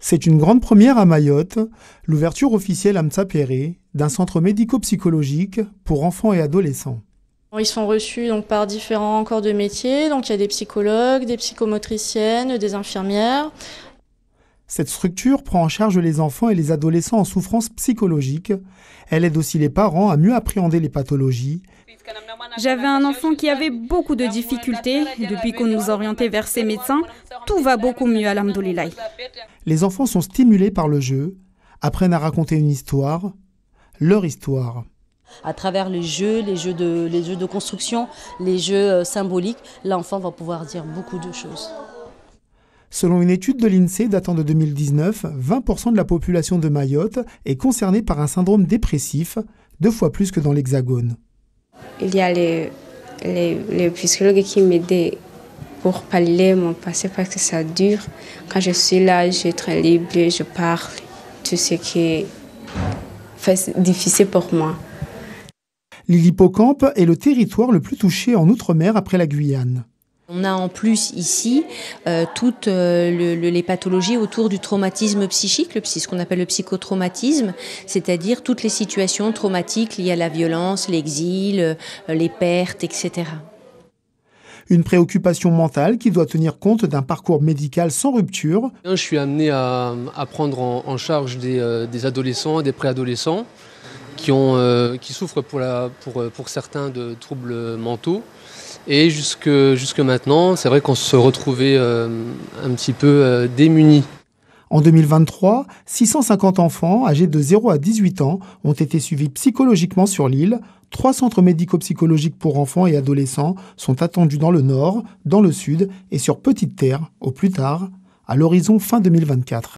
C'est une grande première à Mayotte, l'ouverture officielle à Mtsapéré d'un centre médico-psychologique pour enfants et adolescents. Ils sont reçus donc, par différents corps de métier, donc il y a des psychologues, des psychomotriciennes, des infirmières. Cette structure prend en charge les enfants et les adolescents en souffrance psychologique. Elle aide aussi les parents à mieux appréhender les pathologies. J'avais un enfant qui avait beaucoup de difficultés. Depuis qu'on nous orientait vers ces médecins, tout va beaucoup mieux, alhamdoulilah. Les enfants sont stimulés par le jeu, apprennent à raconter une histoire, leur histoire. À travers les jeux de construction, les jeux symboliques, l'enfant va pouvoir dire beaucoup de choses. Selon une étude de l'INSEE datant de 2019, 20% de la population de Mayotte est concernée par un syndrome dépressif, 2 fois plus que dans l'Hexagone. Il y a les psychologues qui m'aidaient pour pallier mon passé parce que ça dure. Quand je suis là, je suis très libre, je parle, tout ce qui est difficile pour moi. L'Hippocampe est le territoire le plus touché en Outre-mer après la Guyane. On a en plus ici toutes les pathologies autour du traumatisme psychique, ce qu'on appelle le psychotraumatisme, c'est-à-dire toutes les situations traumatiques liées à la violence, l'exil, les pertes, etc. Une préoccupation mentale qui doit tenir compte d'un parcours médical sans rupture. Je suis amené à prendre en charge des adolescents et des préadolescents qui souffrent pour certains de troubles mentaux. Et jusque maintenant, c'est vrai qu'on se retrouvait un petit peu démunis. En 2023, 650 enfants âgés de 0 à 18 ans ont été suivis psychologiquement sur l'île. 3 centres médico-psychologiques pour enfants et adolescents sont attendus dans le nord, dans le sud et sur Petite Terre, au plus tard, à l'horizon fin 2024.